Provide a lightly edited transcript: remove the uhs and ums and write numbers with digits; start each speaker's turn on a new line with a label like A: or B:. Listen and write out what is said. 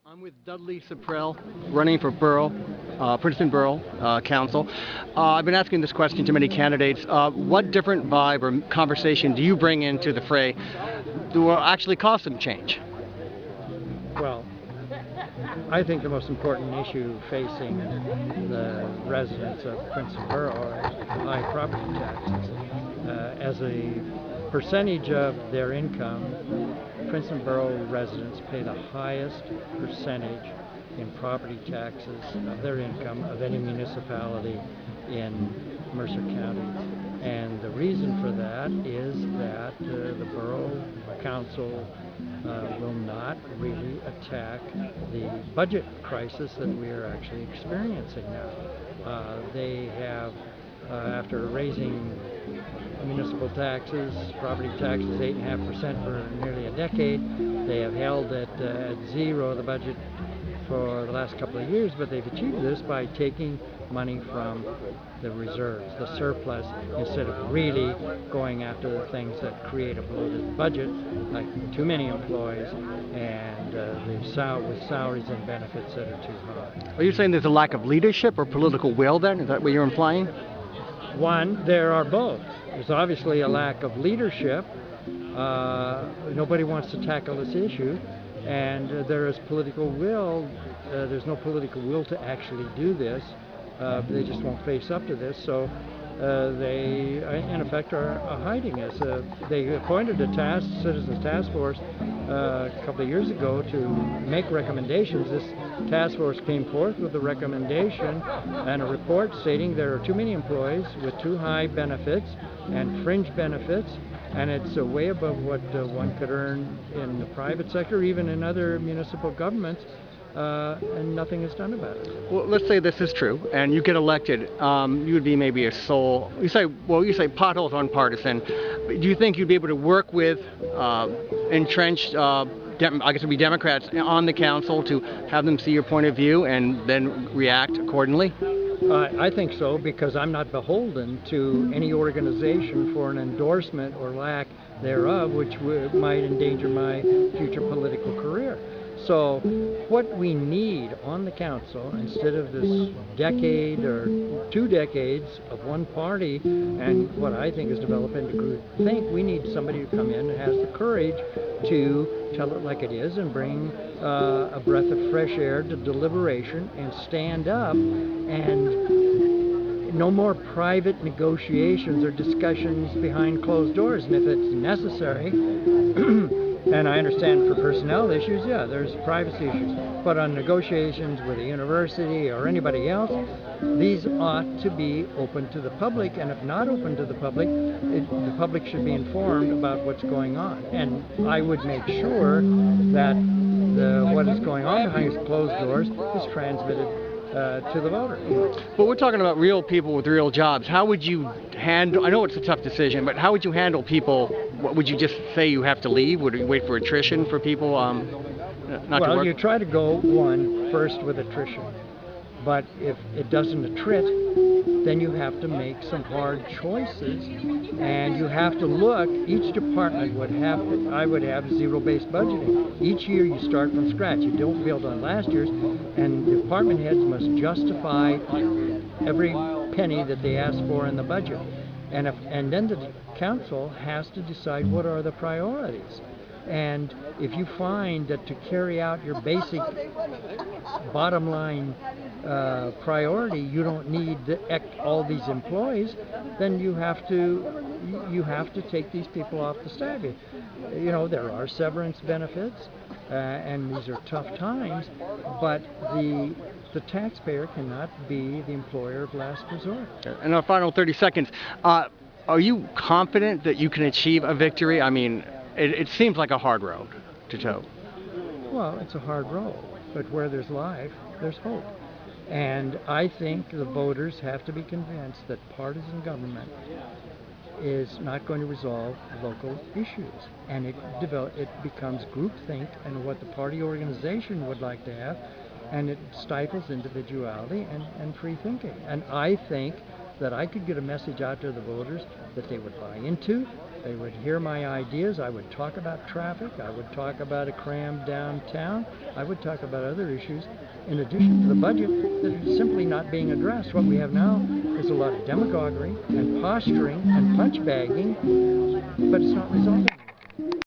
A: I'm with Dudley Sipprelle, running for Princeton Borough Council. I've been asking this question to many candidates. What different vibe or conversation do you bring into the fray that will actually cause some change?
B: Well, I think the most important issue facing the residents of Princeton Borough are high property taxes. As a percentage of their income, Princeton Borough residents pay the highest percentage in property taxes of their income of any municipality in Mercer County. And the reason for that is that the Borough Council will not really attack the budget crisis that we are actually experiencing now. They have, after raising municipal taxes, property taxes 8.5% for nearly a decade, they have held at zero the budget for the last couple of years, but they've achieved this by taking money from the reserves, the surplus, instead of really going after the things that create a bloated budget, like too many employees and with salaries and benefits that are too high.
A: Are you saying there's a lack of leadership or political will then? Is that what you're implying?
B: One, there are both. There's obviously a lack of leadership. Nobody wants to tackle this issue. And there is political will. There's no political will to actually do this. They just won't face up to this. So they, in effect, are hiding this. They appointed a citizens task force a couple of years ago to make recommendations. This task force came forth with a recommendation and a report stating there are too many employees with too high benefits and fringe benefits, and it's way above what one could earn in the private sector, even in other municipal governments, and nothing is done about it.
A: Well, let's say this is true, and you get elected. You would be maybe a sole. You say potholes aren't partisan. Do you think you'd be able to work with entrenched, I guess it would be Democrats on the council to have them see your point of view and then react accordingly?
B: I think so, because I'm not beholden to any organization for an endorsement or lack thereof, which might endanger my future political career. So what we need on the council, instead of this decade or 2 decades of one party and what I think is developed into groupthink, we need somebody to come in and has the courage to tell it like it is and bring a breath of fresh air to deliberation and stand up, and no more private negotiations or discussions behind closed doors. And if it's necessary, and I understand for personnel issues, yeah, there's privacy issues. But on negotiations with a university or anybody else, these ought to be open to the public. And if not open to the public, the public should be informed about what's going on. And I would make sure that what is going on behind closed doors is transmitted to the voter.
A: But we're talking about real people with real jobs. How would you handle, I know it's a tough decision, but how would you handle people? Would you just say you have to leave? Would you wait for attrition for people not to work?
B: Well, you try to go first with attrition. But if it doesn't attrit, then you have to make some hard choices, and you have to look. Each department I would have zero-based budgeting. Each year you start from scratch. You don't build on last year's, and department heads must justify every penny that they ask for in the budget. And then the council has to decide what are the priorities. And if you find that to carry out your basic bottom line priority, you don't need all these employees, then you have to take these people off the staff. You know, there are severance benefits, and these are tough times, but the taxpayer cannot be the employer of last resort.
A: In our final 30 seconds, are you confident that you can achieve a victory? I mean, it seems like a hard road to toe.
B: Well, it's a hard road, but where there's life, there's hope. And I think the voters have to be convinced that partisan government is not going to resolve local issues. And it becomes groupthink and what the party organization would like to have, and it stifles individuality and free thinking. And I think that I could get a message out to the voters that they would buy into, They would hear my ideas. I would talk about traffic. I would talk about a crammed downtown. I would talk about other issues in addition to the budget that is simply not being addressed. What we have now is a lot of demagoguery and posturing and punch bagging, but it's not resolving.